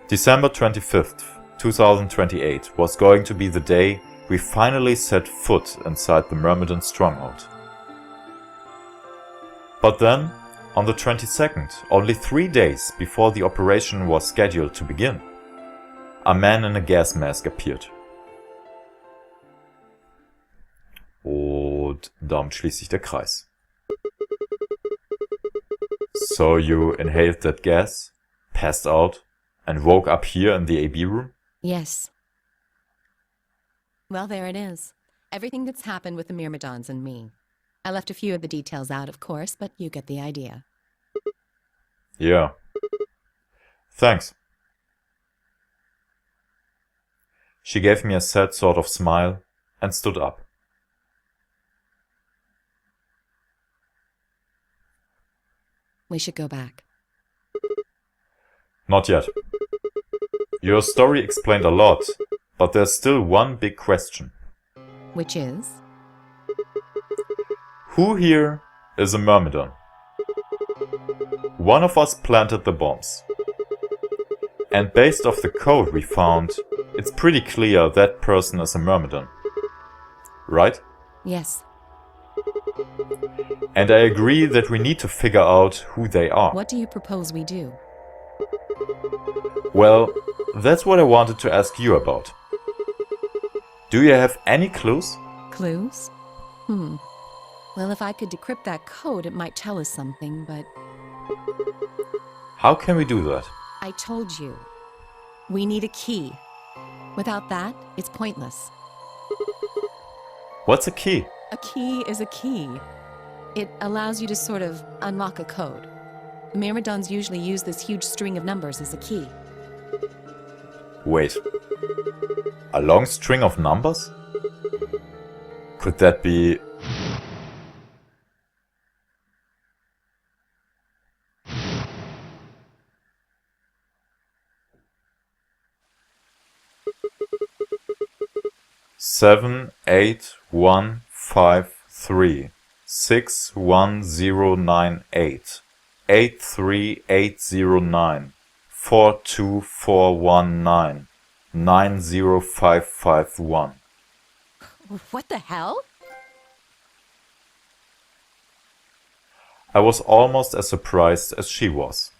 December 25th, 2028 was going to be the day we finally set foot inside the Myrmidon stronghold. But then, on the 22nd, only 3 days before the operation was scheduled to begin, a man in a gas mask appeared. Und damit schließt sich der Kreis. So you inhaled that gas, passed out, and woke up here in the AB room? Yes. Well, there it is. Everything that's happened with the Myrmidons and me. I left a few of the details out, of course, but you get the idea. Yeah. Thanks. She gave me a sad sort of smile and stood up. We should go back. Not yet. Your story explained a lot, but there's still one big question. Which is? Who here is a Myrmidon? One of us planted the bombs. And based off the code we found, it's pretty clear that person is a Myrmidon. Right? Yes. And I agree that we need to figure out who they are. What do you propose we do? Well, that's what I wanted to ask you about. Do you have any clues? Clues? Well, if I could decrypt that code, it might tell us something, but... How can we do that? I told you. We need a key. Without that, it's pointless. What's a key? A key is a key. It allows you to sort of unlock a code. The Myrmidons usually use this huge string of numbers as a key. Wait. A long string of numbers? Could that be... Seven, 8, 1, 5, 3, 6, 1, 0, 9, 8, 8, 3, 8, 0, 9, 4, 2, 4, 1, 9, 9, 0, 5, 5, 1. What the hell? I was almost as surprised as she was.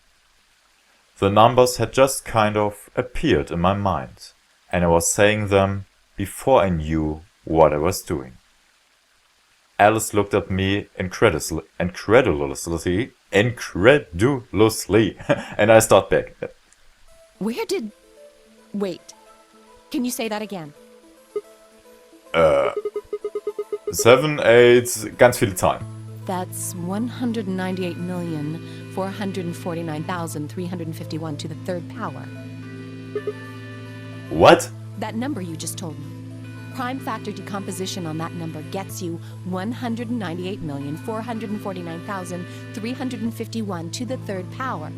The numbers had just kind of appeared in my mind, and I was saying them before I knew what I was doing. Alice looked at me incredulously, and I start back. Where did... Wait. Can you say that again? 7, 8, ganz viele Zahlen. That's 198,449,351 to the third power. What? That number you just told me. Prime factor decomposition on that number gets you 198,449,351 to the third power.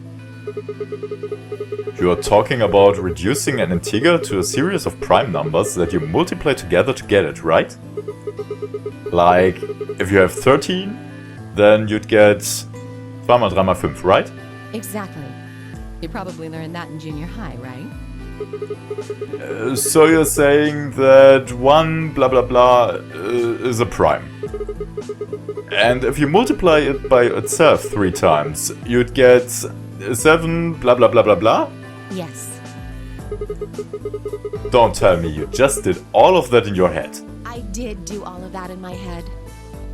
You are talking about reducing an integer to a series of prime numbers that you multiply together to get it, right? Like, if you have 13, then you'd get 2 mal 3 mal 5, right? Exactly. You probably learned that in junior high, right? So you're saying that 1 blah blah blah is a prime. And if you multiply it by itself 3 times, you'd get 7 blah blah blah blah blah? Yes. Don't tell me you just did all of that in your head. I did do all of that in my head.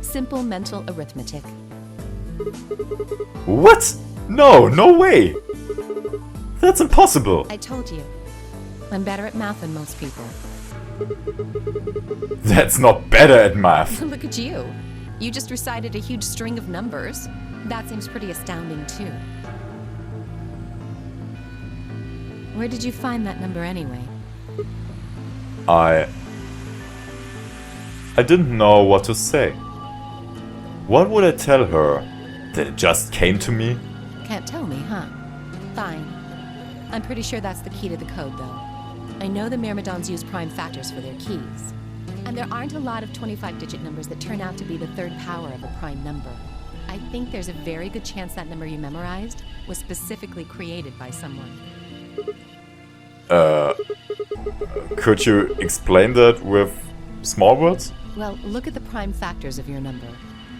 Simple mental arithmetic. What? No, no way! That's impossible! I told you. I'm better at math than most people. That's not better at math. Look at you. You just recited a huge string of numbers. That seems pretty astounding, too. Where did you find that number anyway? I didn't know what to say. What would I tell her? That it just came to me? Can't tell me, huh? Fine. I'm pretty sure that's the key to the code, though. I know the Myrmidons use prime factors for their keys. And there aren't a lot of 25-digit numbers that turn out to be the third power of a prime number. I think there's a very good chance that number you memorized was specifically created by someone. Could you explain that with small words? Well, look at the prime factors of your number.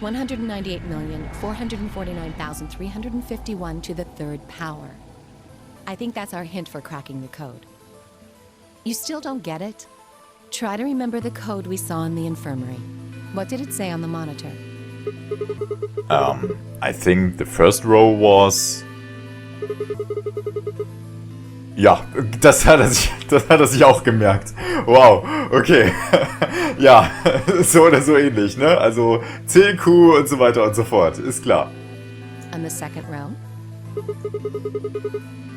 198,449,351 to the third power. I think that's our hint for cracking the code. You still don't get it? Try to remember the code we saw in the infirmary. What did it say on the monitor? I think the first row was... Ja, das hat er sich auch gemerkt. Wow, okay. Ja, so oder so ähnlich, ne? Also C, Q und so weiter und so fort, ist klar. And the second row?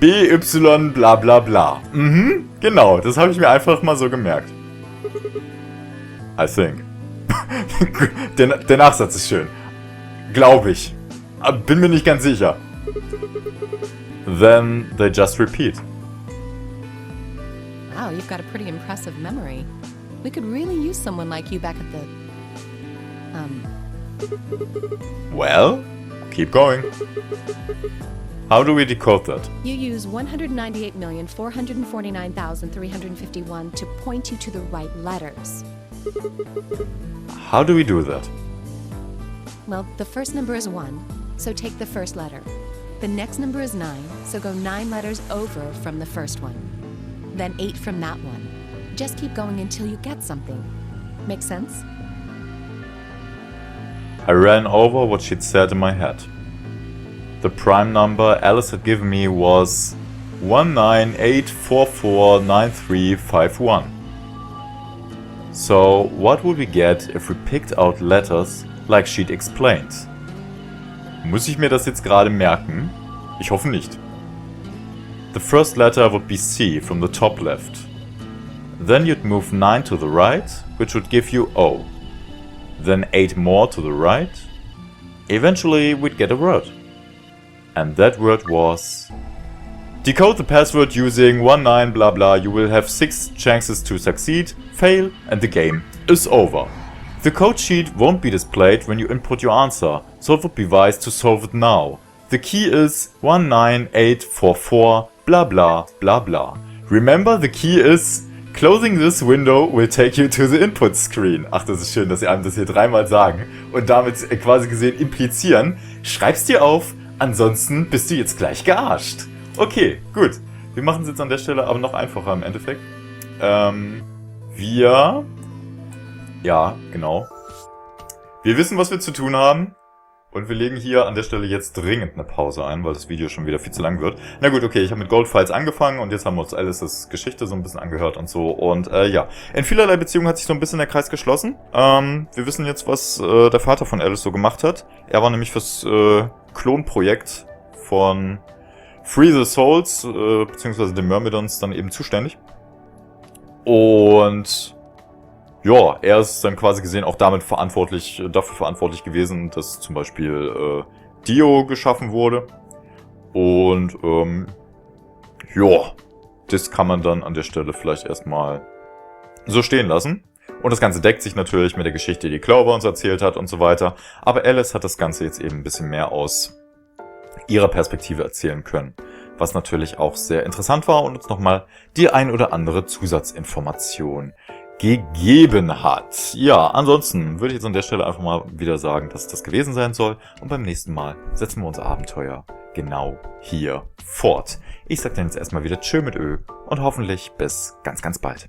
B, Y, bla bla bla. Mhm, genau, das habe ich mir einfach mal so gemerkt. I think. Der Nachsatz ist schön. Glaube ich. Bin mir nicht ganz sicher. Then they just repeat. Wow, you've got a pretty impressive memory. We could really use someone like you back at the... Well, keep going. How do we decode that? You use 198,449,351 to point you to the right letters. How do we do that? Well, the first number is 1, so take the first letter. The next number is 9, so go 9 letters over from the first one. Then 8 from that one. Just keep going until you get something. Make sense? I ran over what she'd said in my head. The prime number Alice had given me was 198449351. So what would we get if we picked out letters like she'd explained? Muss ich mir das jetzt gerade merken? Ich hoffe nicht. The first letter would be C from the top left. Then you'd move 9 to the right, which would give you O. Then 8 more to the right. Eventually we'd get a word. And that word was... Decode the password using 19 blah blah. You will have 6 chances to succeed, fail, and the game is over. The code sheet won't be displayed when you input your answer, so it would be wise to solve it now. The key is 19844 blah blah blah blah. Remember, the key is... Closing this window will take you to the input screen. Ach, das ist schön, dass sie einem das hier dreimal sagen und damit quasi gesehen implizieren. Schreib's dir auf, ansonsten bist du jetzt gleich gearscht. Okay, gut. Wir machen es jetzt an der Stelle aber noch einfacher im Endeffekt. Ja, genau. Wir wissen, was wir zu tun haben. Und wir legen hier an der Stelle jetzt dringend eine Pause ein, weil das Video schon wieder viel zu lang wird. Na gut, okay, ich habe mit Goldfiles angefangen und jetzt haben wir uns Alices Geschichte so ein bisschen angehört und so. Und ja, in vielerlei Beziehungen hat sich so ein bisschen der Kreis geschlossen. Wir wissen jetzt, was der Vater von Alice so gemacht hat. Er war nämlich fürs Klonprojekt von Free the Souls, beziehungsweise den Myrmidons dann eben zuständig. Und... ja, er ist dann quasi gesehen auch dafür verantwortlich gewesen, dass zum Beispiel Dio geschaffen wurde. Und ja, das kann man dann an der Stelle vielleicht erstmal so stehen lassen. Und das Ganze deckt sich natürlich mit der Geschichte, die Clover uns erzählt hat und so weiter. Aber Alice hat das Ganze jetzt eben ein bisschen mehr aus ihrer Perspektive erzählen können. Was natürlich auch sehr interessant war und uns nochmal die ein oder andere Zusatzinformation gegeben hat. Ja, ansonsten würde ich jetzt an der Stelle einfach mal wieder sagen, dass das gewesen sein soll. Und beim nächsten Mal setzen wir unser Abenteuer genau hier fort. Ich sag dann jetzt erstmal wieder Tschö mit Ö und hoffentlich bis ganz, ganz bald.